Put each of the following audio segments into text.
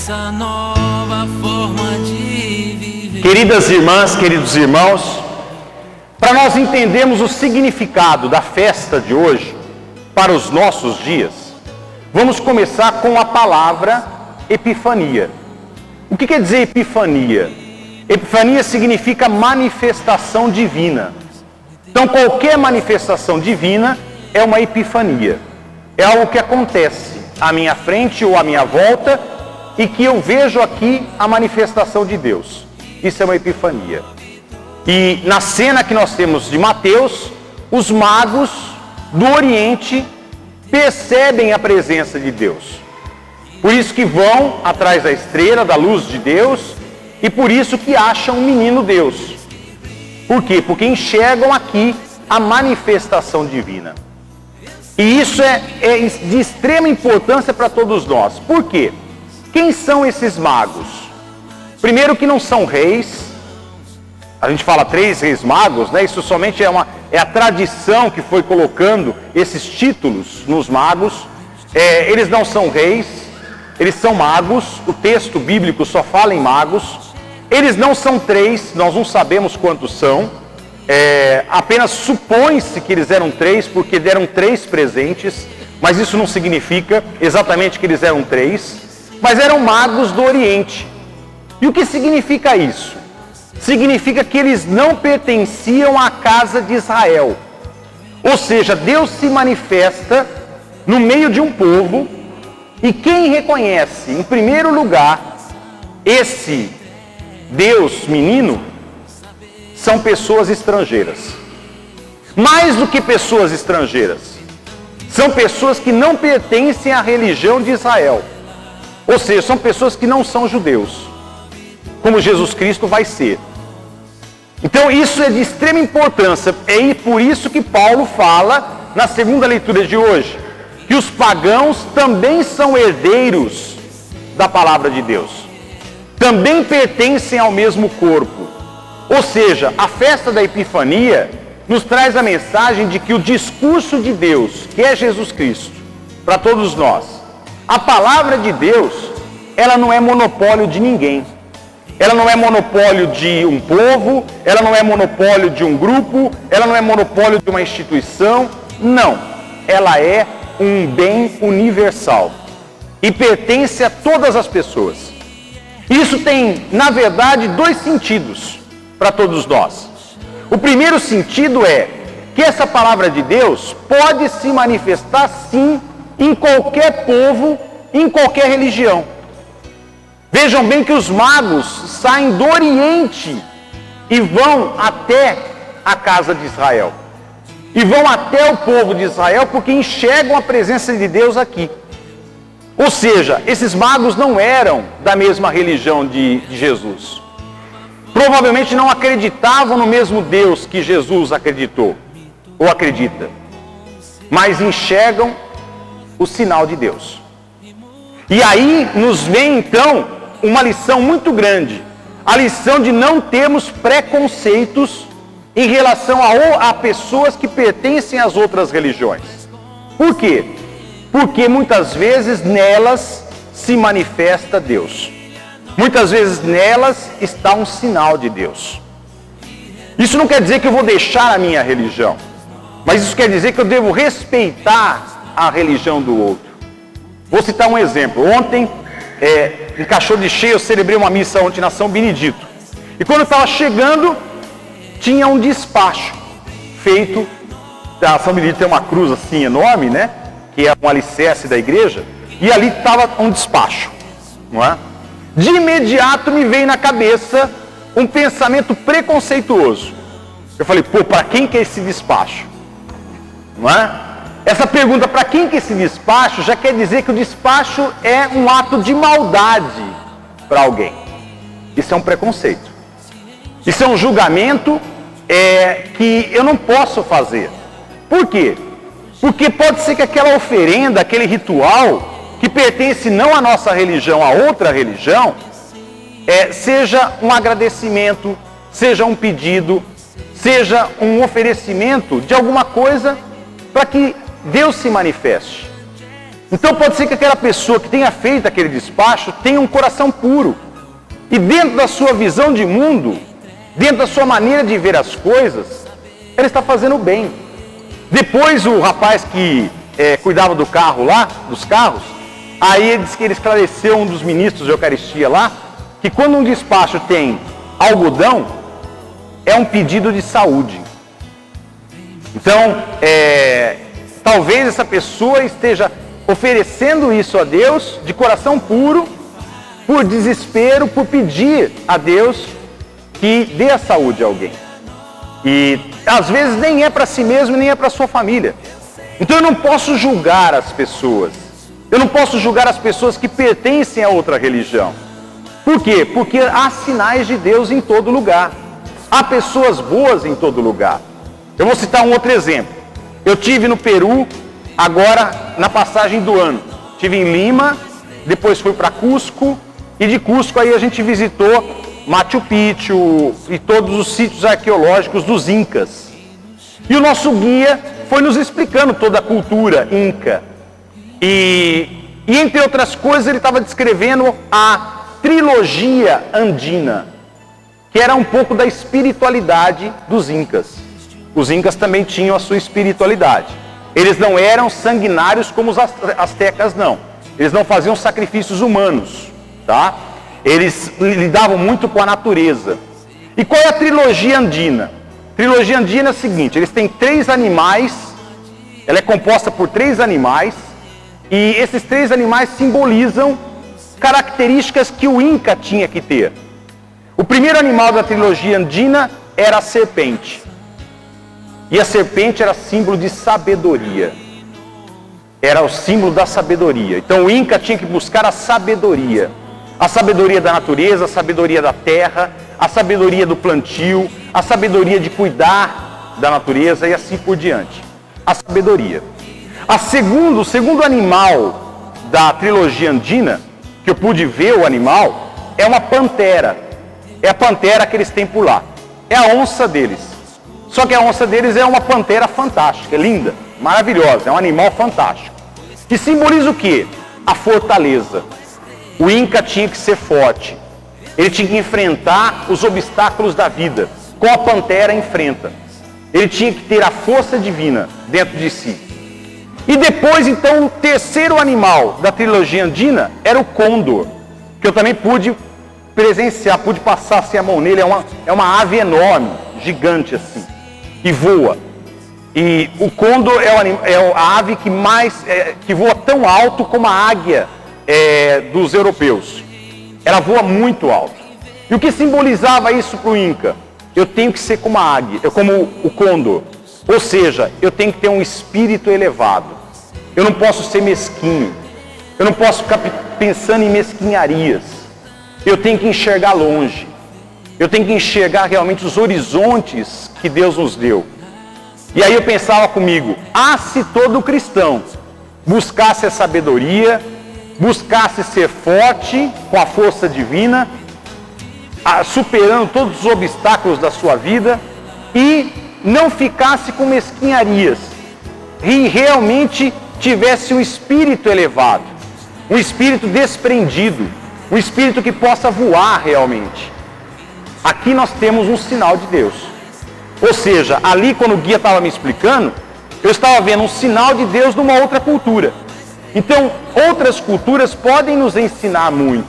essa nova forma de viver. Queridas irmãs, queridos irmãos, para nós entendermos o significado da festa de hoje para os nossos dias, vamos começar com a palavra Epifania. O que quer dizer Epifania? Epifania significa manifestação divina. Então, qualquer manifestação divina é uma epifania. É algo que acontece à minha frente ou à minha volta e que eu vejo aqui a manifestação de Deus. Isso é uma epifania. E na cena que nós temos de Mateus, os magos do Oriente percebem a presença de Deus. Por isso que vão atrás da estrela, da luz de Deus, e por isso que acham um menino Deus. Por quê? Porque enxergam aqui a manifestação divina. E isso é de extrema importância para todos nós. Por quê? Quem são esses magos? Primeiro que não são reis. A gente fala 3 reis magos, né? Isso somente é a tradição que foi colocando esses títulos nos magos. Eles não são reis, eles são magos. O texto bíblico só fala em magos. Eles não são 3, nós não sabemos quantos são. Apenas supõe-se que eles eram 3, porque deram 3 presentes, mas isso não significa exatamente que eles eram 3, mas eram magos do Oriente. E o que significa isso? Significa que eles não pertenciam à casa de Israel. Ou seja, Deus se manifesta no meio de um povo, e quem reconhece, em primeiro lugar, esse Deus menino, são pessoas estrangeiras. Mais do que pessoas estrangeiras, são pessoas que não pertencem à religião de Israel. Ou seja, são pessoas que não são judeus, como Jesus Cristo vai ser. Então isso é de extrema importância. É por isso que Paulo fala, na segunda leitura de hoje, que os pagãos também são herdeiros da palavra de Deus. Também pertencem ao mesmo corpo. Ou seja, a festa da Epifania nos traz a mensagem de que o discurso de Deus, que é Jesus Cristo, para todos nós, a palavra de Deus, ela não é monopólio de ninguém. Ela não é monopólio de um povo, ela não é monopólio de um grupo, ela não é monopólio de uma instituição. Não, ela é um bem universal e pertence a todas as pessoas. Isso tem, na verdade, 2 sentidos para todos nós. O primeiro sentido é que essa palavra de Deus pode se manifestar, sim, em qualquer povo, em qualquer religião. Vejam bem que os magos saem do Oriente e vão até a casa de Israel. E vão até o povo de Israel porque enxergam a presença de Deus aqui. Ou seja, esses magos não eram da mesma religião de Jesus. Provavelmente não acreditavam no mesmo Deus que Jesus acreditou, ou acredita. Mas enxergam o sinal de Deus. E aí nos vem então uma lição muito grande. A lição de não termos preconceitos em relação a pessoas que pertencem às outras religiões. Por quê? Porque muitas vezes nelas se manifesta Deus. Muitas vezes nelas está um sinal de Deus. Isso não quer dizer que eu vou deixar a minha religião, mas isso quer dizer que eu devo respeitar a religião do outro. Vou citar um exemplo. Ontem, em Cachoeiro de Cheio, eu celebrei uma missa ontem na São Benedito. E quando eu estava chegando, tinha um despacho feito. A São Benedito tem uma cruz assim enorme, né? Que é um alicerce da igreja. E ali estava um despacho, não é? De imediato me veio na cabeça um pensamento preconceituoso. Eu falei, para quem que é esse despacho? Não é? Essa pergunta, para quem que é esse despacho, já quer dizer que o despacho é um ato de maldade para alguém. Isso é um preconceito. Isso é um julgamento que eu não posso fazer. Por quê? Porque pode ser que aquela oferenda, aquele ritual, que pertence não à nossa religião, a outra religião, seja um agradecimento, seja um pedido, seja um oferecimento de alguma coisa para que Deus se manifeste. Então pode ser que aquela pessoa que tenha feito aquele despacho tenha um coração puro. E dentro da sua visão de mundo, dentro da sua maneira de ver as coisas, ela está fazendo o bem. Depois o rapaz que cuidava do carro lá, dos carros, aí ele disse que ele esclareceu um dos ministros de Eucaristia lá, que quando um despacho tem algodão, é um pedido de saúde. Então, talvez essa pessoa esteja oferecendo isso a Deus de coração puro, por desespero, por pedir a Deus que dê a saúde a alguém. E às vezes nem é para si mesmo, nem é para sua família. Então eu não posso julgar as pessoas. Eu não posso julgar as pessoas que pertencem a outra religião. Por quê? Porque há sinais de Deus em todo lugar. Há pessoas boas em todo lugar. Eu vou citar um outro exemplo. Eu tive no Peru, agora na passagem do ano. Estive em Lima, depois fui para Cusco, e de Cusco aí a gente visitou Machu Picchu e todos os sítios arqueológicos dos Incas. E o nosso guia foi nos explicando toda a cultura inca. E entre outras coisas ele estava descrevendo a trilogia andina, que era um pouco da espiritualidade dos Incas. Os Incas também tinham a sua espiritualidade. Eles não eram sanguinários como os astecas, não. Eles não faziam sacrifícios humanos, tá? Eles lidavam muito com a natureza. E qual é a trilogia andina? A trilogia andina é a seguinte: eles têm 3 animais, ela é composta por 3 animais, e esses 3 animais simbolizam características que o Inca tinha que ter. O primeiro animal da trilogia andina era a serpente. E a serpente era símbolo de sabedoria. Era o símbolo da sabedoria. Então o Inca tinha que buscar a sabedoria. A sabedoria da natureza, a sabedoria da terra, a sabedoria do plantio, a sabedoria de cuidar da natureza e assim por diante. A sabedoria. O segundo animal da trilogia andina, que eu pude ver o animal, é uma pantera. É a pantera que eles têm por lá. É a onça deles. Só que a onça deles é uma pantera fantástica, é linda, maravilhosa, é um animal fantástico. Que simboliza o quê? A fortaleza. O Inca tinha que ser forte. Ele tinha que enfrentar os obstáculos da vida, como a pantera enfrenta. Ele tinha que ter a força divina dentro de si. E depois, então, o terceiro animal da trilogia andina era o côndor, que eu também pude presenciar, pude passar assim a mão nele. É uma ave enorme, gigante assim, e voa. E o côndor é a ave que voa tão alto como a águia dos europeus. Ela voa muito alto. E o que simbolizava isso para o Inca? Eu tenho que ser como a águia, como o côndor. Ou seja, eu tenho que ter um espírito elevado. Eu não posso ser mesquinho. Eu não posso ficar pensando em mesquinharias. Eu tenho que enxergar longe. Eu tenho que enxergar realmente os horizontes que Deus nos deu. E aí eu pensava comigo, se todo cristão buscasse a sabedoria, buscasse ser forte com a força divina, superando todos os obstáculos da sua vida e não ficasse com mesquinharias e realmente tivesse um espírito elevado, um espírito desprendido, um espírito que possa voar realmente. Aqui nós temos um sinal de Deus. Ou seja, ali quando o guia estava me explicando, eu estava vendo um sinal de Deus numa outra cultura. Então, outras culturas podem nos ensinar muito,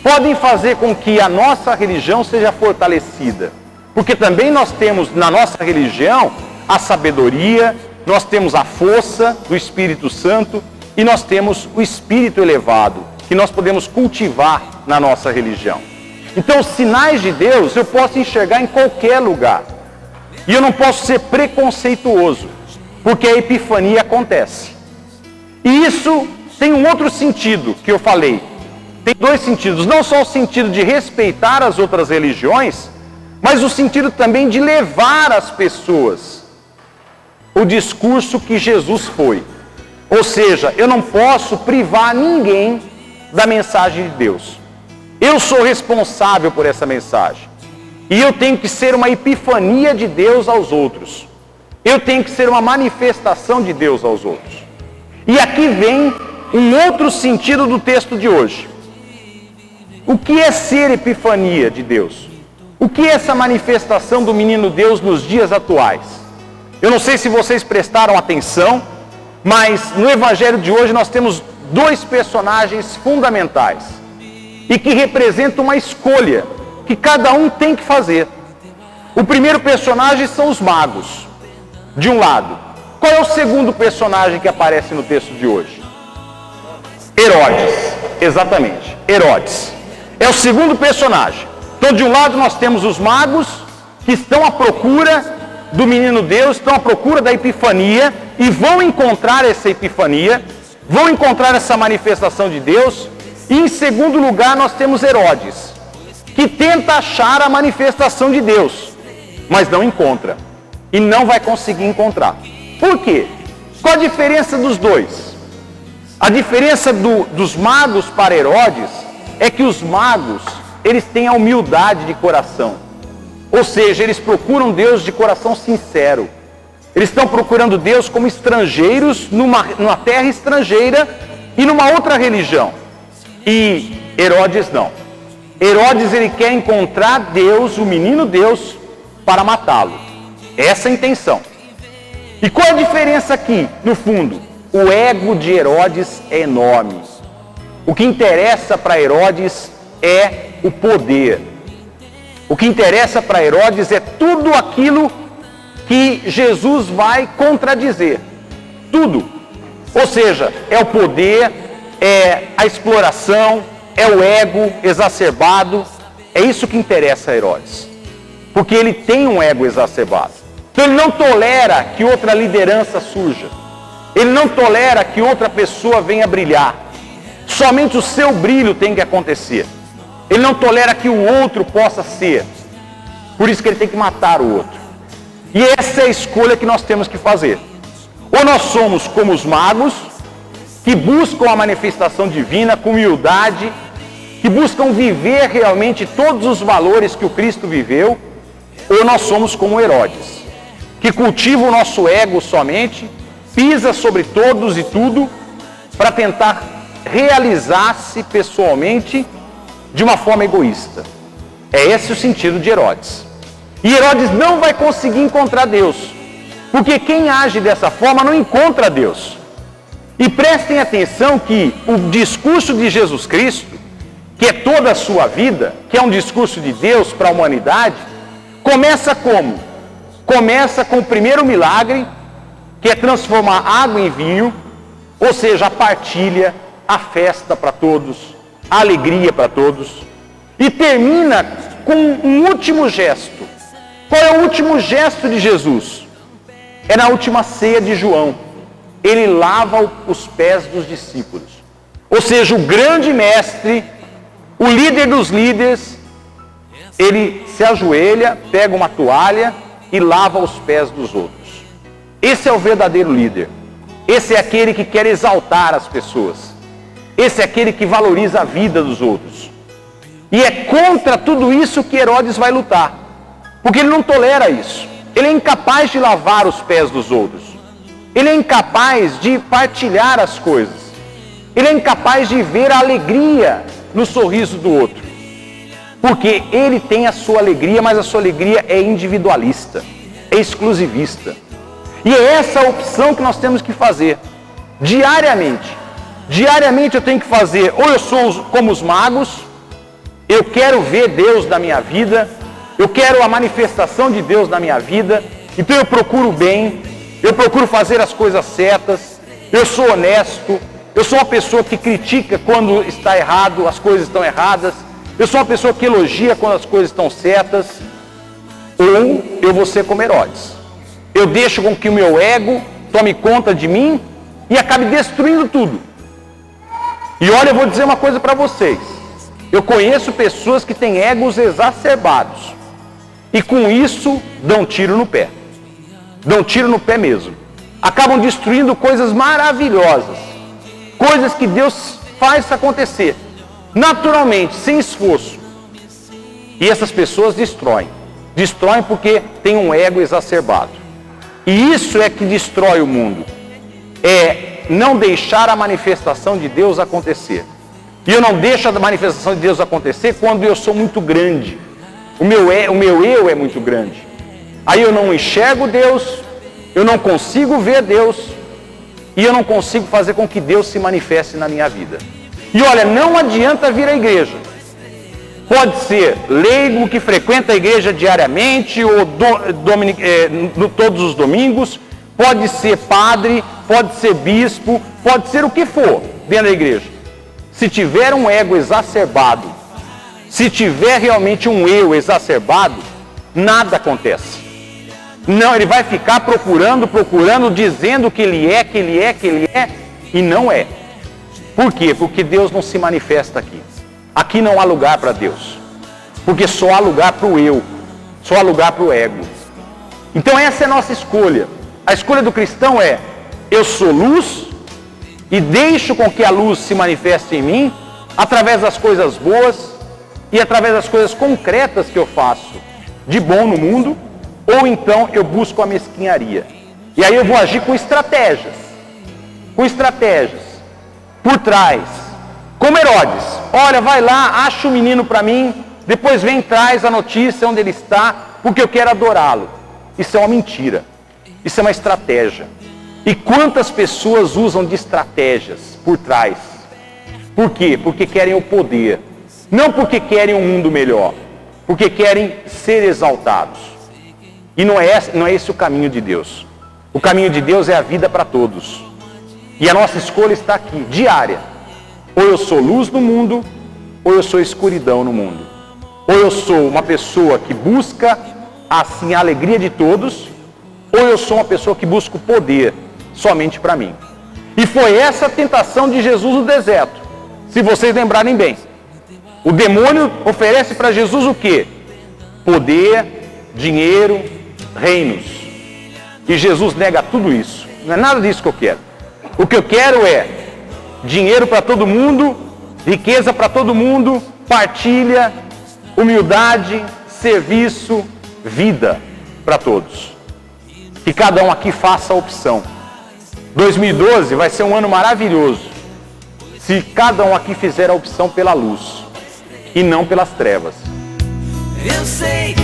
podem fazer com que a nossa religião seja fortalecida. Porque também nós temos na nossa religião a sabedoria, nós temos a força do Espírito Santo e nós temos o Espírito elevado, que nós podemos cultivar na nossa religião. Então, os sinais de Deus eu posso enxergar em qualquer lugar. E eu não posso ser preconceituoso, porque a epifania acontece. E isso tem um outro sentido que eu falei. Tem 2 sentidos, não só o sentido de respeitar as outras religiões, mas o sentido também de levar às pessoas o discurso que Jesus foi. Ou seja, eu não posso privar ninguém da mensagem de Deus. Eu sou responsável por essa mensagem. E eu tenho que ser uma epifania de Deus aos outros. Eu tenho que ser uma manifestação de Deus aos outros. E aqui vem um outro sentido do texto de hoje. O que é ser epifania de Deus? O que é essa manifestação do menino Deus nos dias atuais? Eu não sei se vocês prestaram atenção, mas no evangelho de hoje nós temos dois personagens fundamentais e que representam uma escolha que cada um tem que fazer. O primeiro personagem são os magos, de um lado. Qual é o segundo personagem que aparece no texto de hoje? Herodes, exatamente, Herodes. É o segundo personagem. Então, de um lado nós temos os magos que estão à procura do menino Deus, estão à procura da epifania e vão encontrar essa epifania, vão encontrar essa manifestação de Deus. E em segundo lugar nós temos Herodes, que tenta achar a manifestação de Deus, mas não encontra e não vai conseguir encontrar. Por quê? Qual a diferença dos dois? A diferença dos magos para Herodes é que os magos, eles têm a humildade de coração. Ou seja, eles procuram Deus de coração sincero. Eles estão procurando Deus como estrangeiros, numa terra estrangeira e numa outra religião. E Herodes não. Herodes, ele quer encontrar Deus, o menino Deus, para matá-lo. Essa é a intenção. E qual é a diferença aqui, no fundo? O ego de Herodes é enorme. O que interessa para Herodes é o poder. O que interessa para Herodes é tudo aquilo que Jesus vai contradizer. Tudo. Ou seja, é o poder, é a exploração, é o ego exacerbado. É isso que interessa a Herodes. Porque ele tem um ego exacerbado. Então ele não tolera que outra liderança surja. Ele não tolera que outra pessoa venha brilhar. Somente o seu brilho tem que acontecer. Ele não tolera que o outro possa ser. Por isso que ele tem que matar o outro. E essa é a escolha que nós temos que fazer. Ou nós somos como os magos, que buscam a manifestação divina com humildade, que buscam viver realmente todos os valores que o Cristo viveu, ou nós somos como Herodes, que cultiva o nosso ego somente, pisa sobre todos e tudo, para tentar realizar-se pessoalmente de uma forma egoísta. É esse o sentido de Herodes. E Herodes não vai conseguir encontrar Deus, porque quem age dessa forma não encontra Deus. E prestem atenção que o discurso de Jesus Cristo, que é toda a sua vida, que é um discurso de Deus para a humanidade, começa como? Começa com o primeiro milagre, que é transformar água em vinho, ou seja, a partilha, a festa para todos, a alegria para todos, e termina com um último gesto. Qual é o último gesto de Jesus? É na última ceia de João. Ele lava os pés dos discípulos. Ou seja, o grande mestre, o líder dos líderes, ele se ajoelha, pega uma toalha e lava os pés dos outros. Esse é o verdadeiro líder. Esse é aquele que quer exaltar as pessoas. Esse é aquele que valoriza a vida dos outros. E é contra tudo isso que Herodes vai lutar. Porque ele não tolera isso. Ele é incapaz de lavar os pés dos outros. Ele é incapaz de partilhar as coisas. Ele é incapaz de ver a alegria no sorriso do outro. Porque ele tem a sua alegria, mas a sua alegria é individualista, é exclusivista. E é essa a opção que nós temos que fazer, diariamente. Diariamente eu tenho que fazer, ou eu sou como os magos, eu quero ver Deus na minha vida, eu quero a manifestação de Deus na minha vida, então eu procuro o bem, eu procuro fazer as coisas certas, eu sou honesto, eu sou uma pessoa que critica quando está errado, as coisas estão erradas, eu sou uma pessoa que elogia quando as coisas estão certas, ou eu vou ser como Herodes. Eu deixo com que o meu ego tome conta de mim e acabe destruindo tudo. E olha, eu vou dizer uma coisa para vocês. Eu conheço pessoas que têm egos exacerbados. E com isso, dão tiro no pé. Dão tiro no pé mesmo. Acabam destruindo coisas maravilhosas. Coisas que Deus faz acontecer. Naturalmente, sem esforço. E essas pessoas destroem. Destroem porque tem um ego exacerbado. E isso é que destrói o mundo. É não deixar a manifestação de Deus acontecer. E eu não deixo a manifestação de Deus acontecer quando eu sou muito grande. O meu eu é muito grande. Aí eu não enxergo Deus, eu não consigo ver Deus, e eu não consigo fazer com que Deus se manifeste na minha vida. E olha, não adianta vir à igreja. Pode ser leigo que frequenta a igreja diariamente, ou todos os domingos, pode ser padre, pode ser bispo, pode ser o que for dentro da igreja. Se tiver um ego exacerbado, se tiver realmente um eu exacerbado, nada acontece. Não, ele vai ficar procurando, dizendo que ele é, e não é. Por quê? Porque Deus não se manifesta aqui. Aqui não há lugar para Deus. Porque só há lugar para o eu, só há lugar para o ego. Então essa é a nossa escolha. A escolha do cristão é: eu sou luz e deixo com que a luz se manifeste em mim através das coisas boas e através das coisas concretas que eu faço de bom no mundo, ou então eu busco a mesquinharia. E aí eu vou agir com estratégias. Por trás. Como Herodes. Olha, vai lá, acha o menino para mim, depois vem e traz a notícia onde ele está, porque eu quero adorá-lo. Isso é uma mentira. Isso é uma estratégia. E quantas pessoas usam de estratégias por trás? Por quê? Porque querem o poder. Não porque querem um mundo melhor. Porque querem ser exaltados. E não é esse o caminho de Deus. O caminho de Deus é a vida para todos. E a nossa escolha está aqui, diária. Ou eu sou luz no mundo, ou eu sou escuridão no mundo. Ou eu sou uma pessoa que busca assim a alegria de todos, ou eu sou uma pessoa que busca o poder somente para mim. E foi essa a tentação de Jesus no deserto, se vocês lembrarem bem. O demônio oferece para Jesus o quê? Poder, dinheiro, reinos. E Jesus nega tudo isso. Não é nada disso que eu quero. O que eu quero é dinheiro para todo mundo, riqueza para todo mundo, partilha, humildade, serviço, vida para todos. Que cada um aqui faça a opção. 2012 vai ser um ano maravilhoso se cada um aqui fizer a opção pela luz e não pelas trevas. Eu sei